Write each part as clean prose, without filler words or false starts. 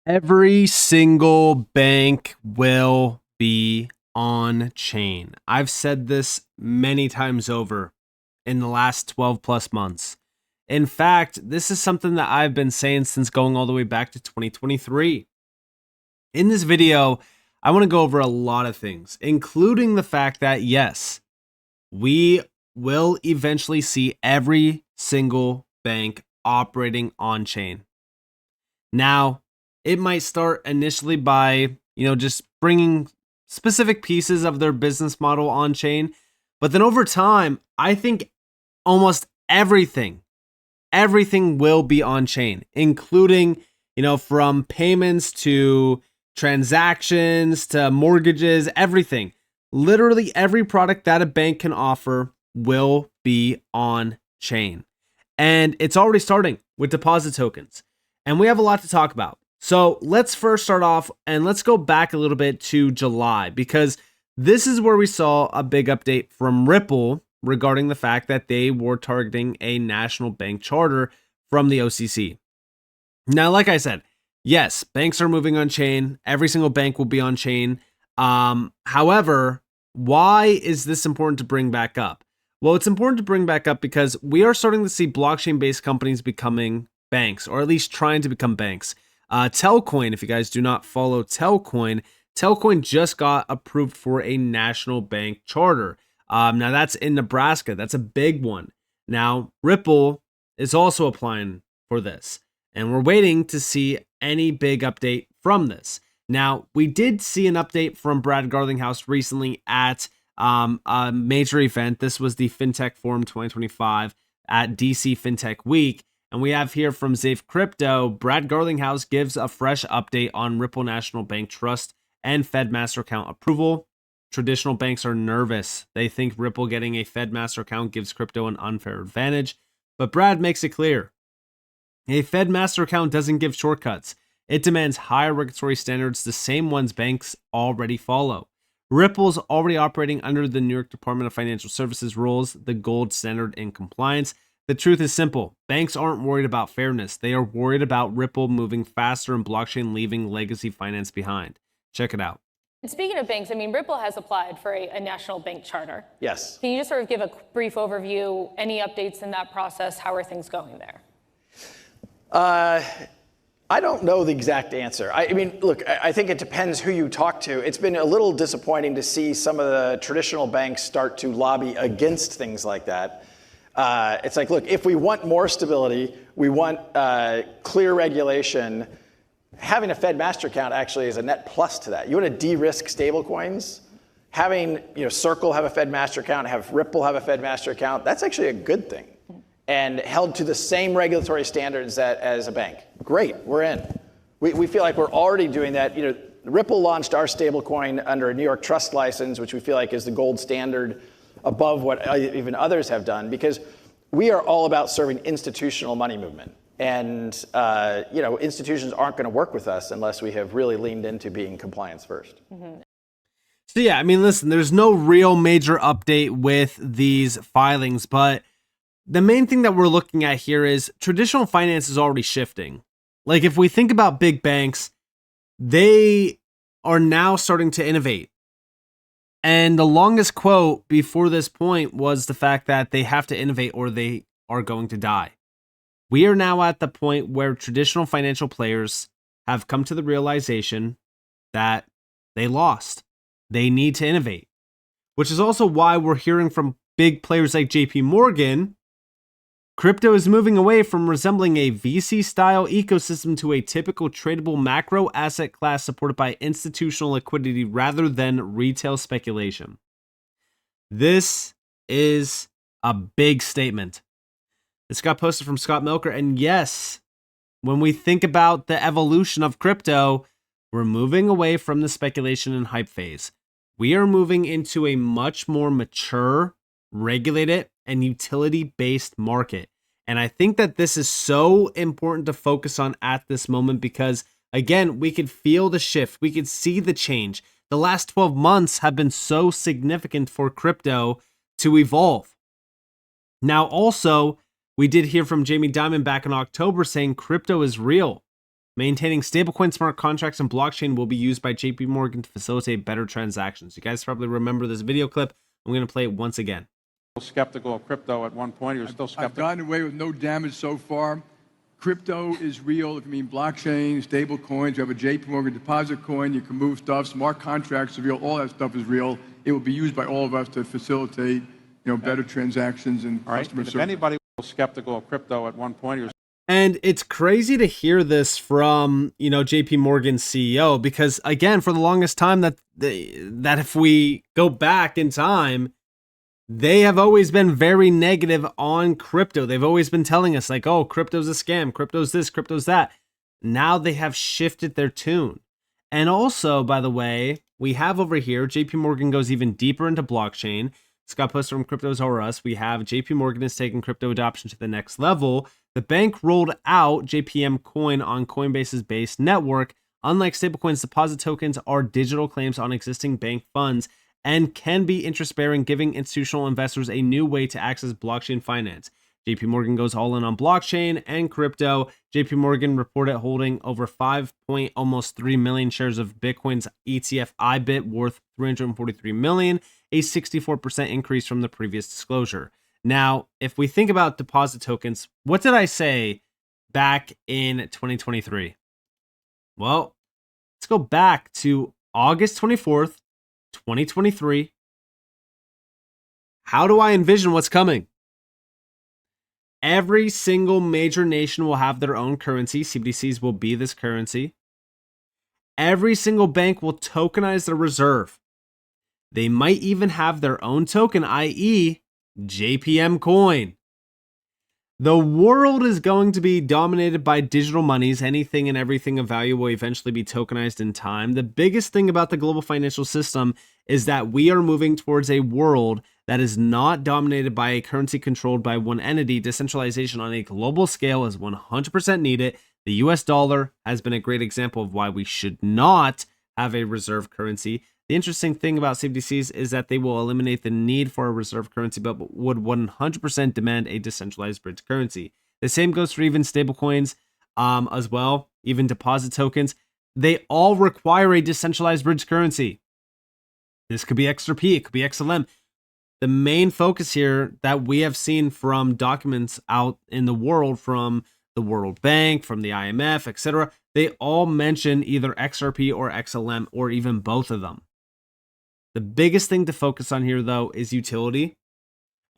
Every single bank will be on chain. I've said this many times over in the last 12 plus months. In fact, this is something that I've been saying since going all the way back to 2023. In this video, I want to go over a lot of things, including the fact that yes, we will eventually see every single bank operating on chain. Now, it might start initially by, just bringing specific pieces of their business model on chain. But then over time, I think almost everything will be on chain, including, from payments to transactions to mortgages, everything. Literally every product that a bank can offer will be on chain. And it's already starting with deposit tokens. And we have a lot to talk about. So let's first start off and let's go back a little bit to July, because this is where we saw a big update from Ripple regarding the fact that they were targeting a national bank charter from the OCC. Now, like I said, yes, banks are moving on chain. Every single bank will be on chain. However, why is this important to bring back up? Well, it's important to bring back up because we are starting to see blockchain-based companies becoming banks, or at least trying to become banks. Telcoin, if you guys do not follow Telcoin just got approved for a national bank charter. Now that's in Nebraska. That's a big one. Now Ripple is also applying for this, and we're waiting to see any big update from this. Now, we did see an update from Brad Garlinghouse recently at a major event. This was the FinTech Forum 2025 at DC FinTech Week. And we have here from Zafe Crypto, Brad Garlinghouse gives a fresh update on Ripple National Bank Trust and Fed Master Account approval. Traditional banks are nervous. They think Ripple getting a Fed Master Account gives crypto an unfair advantage. But Brad makes it clear. A Fed Master Account doesn't give shortcuts. It demands higher regulatory standards, the same ones banks already follow. Ripple's already operating under the New York Department of Financial Services rules, the gold standard in compliance. The truth is simple. Banks aren't worried about fairness. They are worried about Ripple moving faster and blockchain leaving legacy finance behind. Check it out. And speaking of banks, Ripple has applied for a national bank charter. Yes. Can you just sort of give a brief overview, any updates in that process? How are things going there? I don't know the exact answer. Look, I think it depends who you talk to. It's been a little disappointing to see some of the traditional banks start to lobby against things like that. It's like, look, if we want more stability, we want clear regulation, having a Fed master account actually is a net plus to that. You want to de-risk stablecoins, having Circle have a Fed master account, have Ripple have a Fed master account, that's actually a good thing. And held to the same regulatory standards as a bank. Great, we're in. We feel like we're already doing that. Ripple launched our stablecoin under a New York Trust license, which we feel like is the gold standard above what even others have done, because we are all about serving institutional money movement. And institutions aren't going to work with us unless we have really leaned into being compliance first. Mm-hmm. So yeah, listen, there's no real major update with these filings, but the main thing that we're looking at here is traditional finance is already shifting. Like if we think about big banks, they are now starting to innovate. And the longest quote before this point was the fact that they have to innovate or they are going to die. We are now at the point where traditional financial players have come to the realization that they lost. They need to innovate, which is also why we're hearing from big players like JP Morgan. Crypto is moving away from resembling a VC-style ecosystem to a typical tradable macro asset class supported by institutional liquidity rather than retail speculation. This is a big statement. This got posted from Scott Milker, and yes, when we think about the evolution of crypto, we're moving away from the speculation and hype phase. We are moving into a much more mature, regulated, and utility-based market. And I think that this is so important to focus on at this moment because, again, we could feel the shift. We could see the change. The last 12 months have been so significant for crypto to evolve. Now, also, we did hear from Jamie Dimon back in October saying crypto is real. Maintaining stablecoin smart contracts and blockchain will be used by JP Morgan to facilitate better transactions. You guys probably remember this video clip. I'm going to play it once again. Skeptical of crypto at one point. You're still skeptical. I've gotten away with no damage so far. Crypto is real. If you mean blockchain, stable coins, you have a JP Morgan deposit coin, you can move stuff, smart contracts are real, all that stuff is real. It will be used by all of us to facilitate, better transactions and customer service. If anybody was skeptical of crypto at one point, and it's crazy to hear this from, JP Morgan's CEO, because again, for the longest time that if we go back in time, they have always been very negative on crypto. They've always been telling us like, oh, crypto's a scam, crypto's this, crypto's that. Now they have shifted their tune. And also, by the way, we have over here, JP Morgan goes even deeper into blockchain. Scott posted from Cryptos or Us. We have JP Morgan is taking crypto adoption to the next level. The bank rolled out JPM coin on Coinbase's base network. Unlike stablecoins, deposit tokens are digital claims on existing bank funds and can be interest-bearing, giving institutional investors a new way to access blockchain finance. JP Morgan goes all in on blockchain and crypto. JP Morgan reported holding over almost 3 million shares of Bitcoin's ETF IBIT worth $343 million, a 64% increase from the previous disclosure. Now, if we think about deposit tokens, what did I say back in 2023? Well, let's go back to August 24th, 2023. How do I envision what's coming? Every single major nation will have their own currency. CBDCs will be this currency. Every single bank will tokenize their reserve. They might even have their own token, i.e., JPM coin. The world is going to be dominated by digital monies. Anything and everything of value will eventually be tokenized in time. The biggest thing about the global financial system is that we are moving towards a world that is not dominated by a currency controlled by one entity. Decentralization on a global scale is 100% needed. The US dollar has been a great example of why we should not have a reserve currency. The interesting thing about CBDCs is that they will eliminate the need for a reserve currency, but would 100% demand a decentralized bridge currency. The same goes for even stablecoins as well, even deposit tokens. They all require a decentralized bridge currency. This could be XRP, it could be XLM. The main focus here that we have seen from documents out in the world, from the World Bank, from the IMF, etc., they all mention either XRP or XLM or even both of them. The biggest thing to focus on here, though, is utility.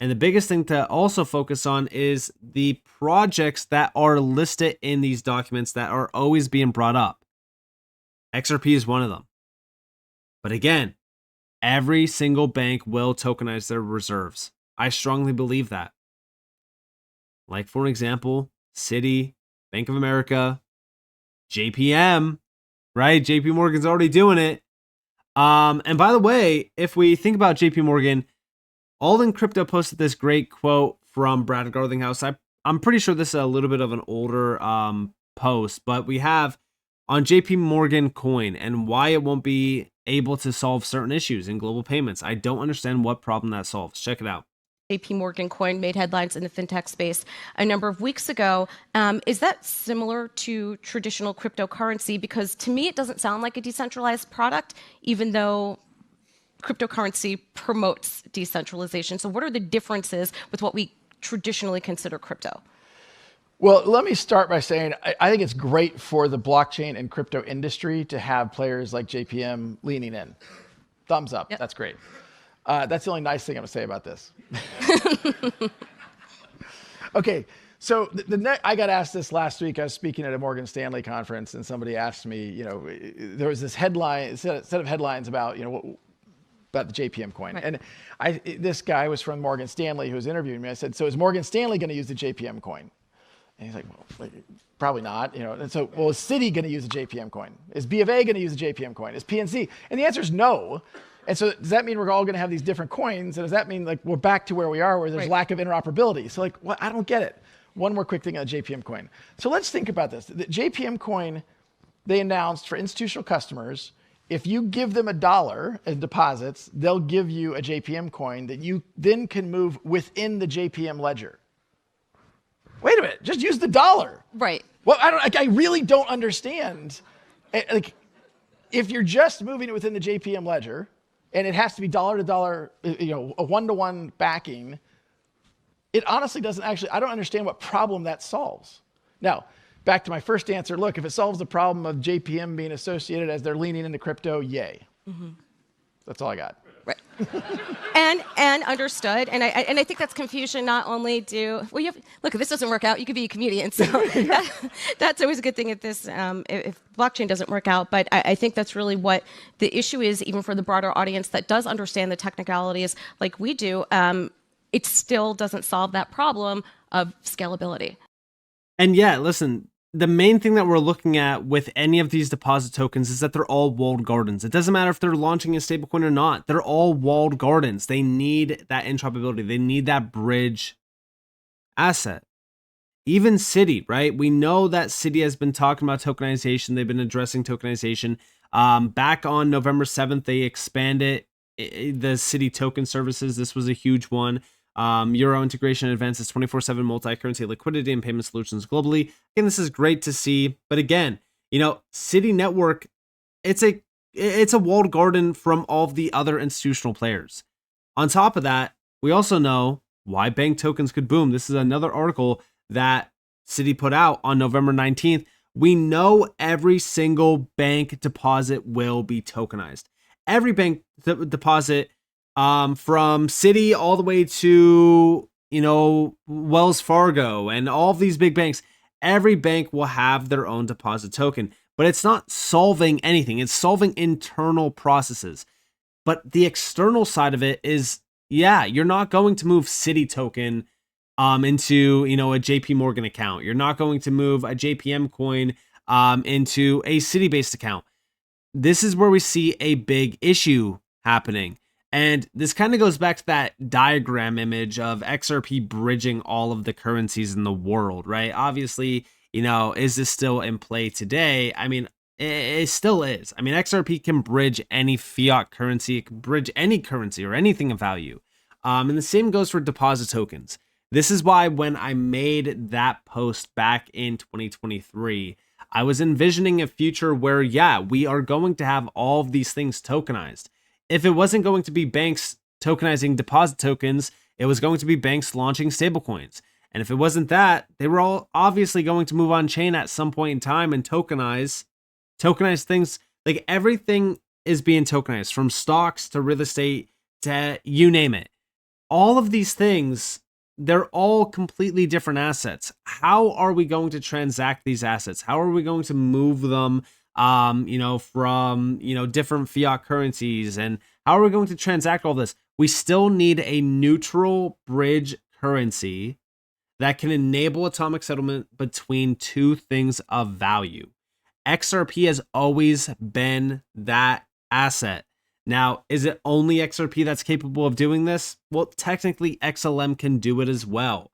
And the biggest thing to also focus on is the projects that are listed in these documents that are always being brought up. XRP is one of them. But again, every single bank will tokenize their reserves. I strongly believe that. Like, for example, Citi, Bank of America, JPM, right? JP Morgan's already doing it. And by the way, if we think about JP Morgan, All in Crypto posted this great quote from Brad Garlinghouse. I'm pretty sure this is a little bit of an older post, but we have on JP Morgan coin and why it won't be able to solve certain issues in global payments. I don't understand what problem that solves. Check it out. JP Morgan coin made headlines in the fintech space a number of weeks ago. Is that similar to traditional cryptocurrency? Because to me, it doesn't sound like a decentralized product, even though cryptocurrency promotes decentralization. So what are the differences with what we traditionally consider crypto? Well, let me start by saying I think it's great for the blockchain and crypto industry to have players like JPM leaning in. Thumbs up. Yep. That's great. That's the only nice thing I'm going to say about this. Okay, so I got asked this last week. I was speaking at a Morgan Stanley conference, and somebody asked me, there was this headline, set of headlines about, about the JPM coin. Right. And this guy was from Morgan Stanley who was interviewing me. I said, so is Morgan Stanley going to use the JPM coin? And he's like, well, probably not. And so, well, is Citi going to use the JPM coin? Is B of A going to use the JPM coin? Is PNC? And the answer is no. And so does that mean we're all going to have these different coins? And does that mean like we're back to where we are, where there's lack of interoperability? So like, well, I don't get it. One more quick thing on the JPM coin. So let's think about this. The JPM coin, they announced for institutional customers, if you give them $1 in deposits, they'll give you a JPM coin that you then can move within the JPM ledger. Wait a minute, just use the dollar. Right. Well, I really don't understand. Like, if you're just moving it within the JPM ledger, and it has to be dollar to dollar, a one-to-one backing, it honestly doesn't actually, I don't understand what problem that solves. Now, back to my first answer, look, if it solves the problem of JPM being associated as they're leaning into crypto, yay. Mm-hmm. That's all I got. Right. and understood. And I think that's confusion. Not only look, if this doesn't work out, you could be a comedian. So that's always a good thing if blockchain doesn't work out. But I think that's really what the issue is, even for the broader audience that does understand the technicalities like we do. It still doesn't solve that problem of scalability. And yeah, listen, the main thing that we're looking at with any of these deposit tokens is that they're all walled gardens. It doesn't matter if they're launching a stablecoin or not. They're all walled gardens. They need that interoperability. They need that bridge asset. Even Citi, right? We know that Citi has been talking about tokenization. They've been addressing tokenization. Back on November 7th, they expanded the Citi token services. This was a huge one. Euro integration advances 24/7 multi-currency liquidity and payment solutions globally. Again, this is great to see. But again, Citi Network, it's a walled garden from all of the other institutional players. On top of that, we also know why bank tokens could boom. This is another article that Citi put out on November 19th. We know every single bank deposit will be tokenized. Every bank deposit, from Citi all the way to, Wells Fargo and all of these big banks, every bank will have their own deposit token, but it's not solving anything. It's solving internal processes. But the external side of it is, you're not going to move Citi token into, a JP Morgan account. You're not going to move a JPM coin into a Citi-based account. This is where we see a big issue happening. And this kind of goes back to that diagram image of XRP bridging all of the currencies in the world, right? Obviously, is this still in play today? I mean, it still is. I mean, XRP can bridge any fiat currency. It can bridge any currency or anything of value. And the same goes for deposit tokens. This is why when I made that post back in 2023, I was envisioning a future where, we are going to have all of these things tokenized. If it wasn't going to be banks tokenizing deposit tokens, it was going to be banks launching stablecoins. And if it wasn't that, they were all obviously going to move on chain at some point in time and tokenize things. Like, everything is being tokenized, from stocks to real estate to you name it. All of these things, they're all completely different assets. How are we going to transact these assets? How are we going to move them from, different fiat currencies, and how are we going to transact all this? We still need a neutral bridge currency that can enable atomic settlement between two things of value. XRP has always been that asset. Now, is it only XRP that's capable of doing this? Well, technically XLM can do it as well.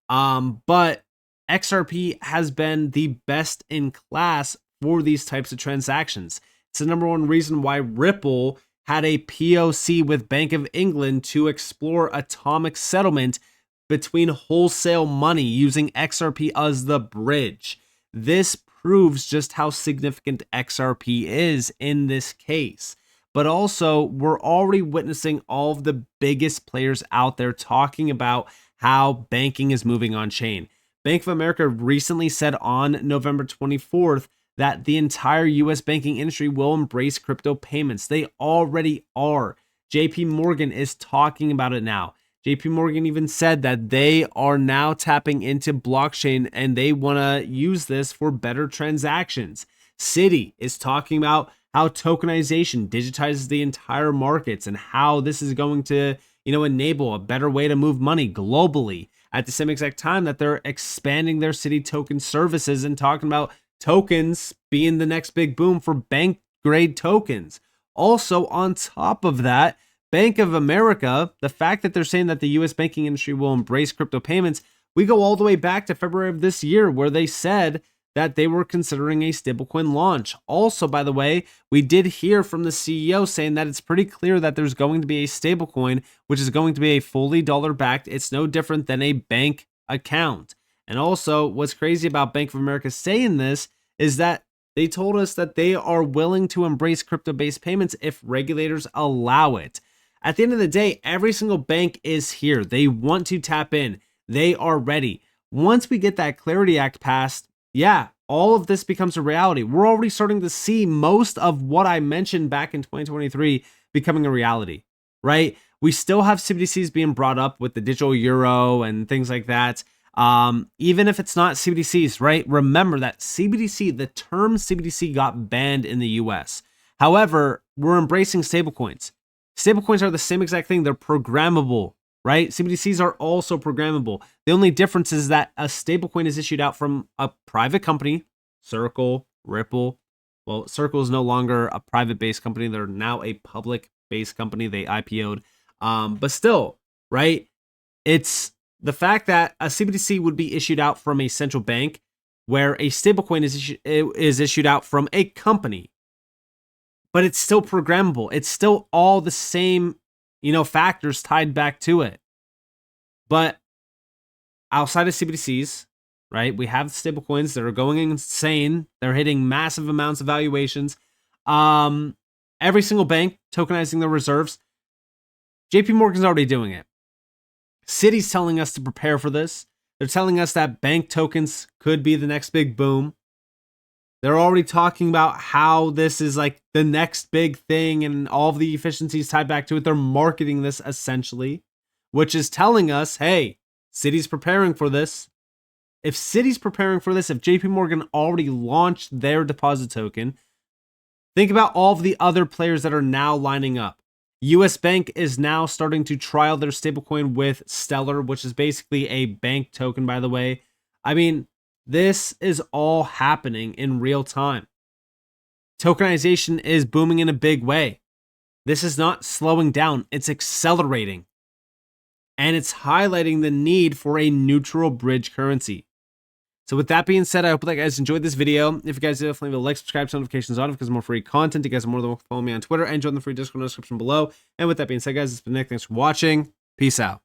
But XRP has been the best in class for these types of transactions. It's the number one reason why Ripple had a POC with Bank of England to explore atomic settlement between wholesale money using XRP as the bridge. This proves just how significant XRP is in this case. But also, we're already witnessing all of the biggest players out there talking about how banking is moving on chain. Bank of America recently said on November 24th that the entire US banking industry will embrace crypto payments. They already are. JP Morgan is talking about it now. JP Morgan even said that they are now tapping into blockchain and they want to use this for better transactions. Citi is talking about how tokenization digitizes the entire markets and how this is going to, enable a better way to move money globally. At the same exact time that they're expanding their Citi token services and talking about tokens being the next big boom for bank grade tokens. Also, on top of that, Bank of America, the fact that they're saying that the US banking industry will embrace crypto payments, we go all the way back to February of this year where they said that they were considering a stablecoin launch. Also, by the way, we did hear from the CEO saying that it's pretty clear that there's going to be a stablecoin, which is going to be a fully dollar backed. It's no different than a bank account. And also, what's crazy about Bank of America saying this is that they told us that they are willing to embrace crypto-based payments if regulators allow it. At the end of the day, every single bank is here. They want to tap in. They are ready. Once we get that Clarity Act passed, yeah, all of this becomes a reality. We're already starting to see most of what I mentioned back in 2023 becoming a reality, right? We still have CBDCs being brought up with the digital euro and things like that. Even if it's not CBDCs, right? Remember that CBDC, the term CBDC got banned in the US. However, we're embracing stablecoins. Stablecoins are the same exact thing. They're programmable, right? CBDCs are also programmable. The only difference is that a stablecoin is issued out from a private company, Circle, Ripple. Well, Circle is no longer a private-based company. They're now a public-based company. They IPO'd. But still, right? It's the fact that a CBDC would be issued out from a central bank, where a stablecoin is issued out from a company. But it's still programmable. It's still all the same, factors tied back to it. But outside of CBDCs, right, we have stablecoins that are going insane. They're hitting massive amounts of valuations. Every single bank tokenizing their reserves. JP Morgan's already doing it. Citi's telling us to prepare for this. They're telling us that bank tokens could be the next big boom. They're already talking about how this is like the next big thing and all of the efficiencies tied back to it. They're marketing this essentially, which is telling us, hey, Citi's preparing for this. If Citi's preparing for this, if JP Morgan already launched their deposit token, think about all of the other players that are now lining up. US Bank is now starting to trial their stablecoin with Stellar, which is basically a bank token, by the way. I mean, this is all happening in real time. Tokenization is booming in a big way. This is not slowing down, it's accelerating. And it's highlighting the need for a neutral bridge currency. So with that being said, I hope that you guys enjoyed this video. If you guys did, definitely leave a like, subscribe, turn notifications on because more free content. You guys are more than welcome to follow me on Twitter and join the free Discord in the description below. And with that being said, guys, it's been Nick. Thanks for watching. Peace out.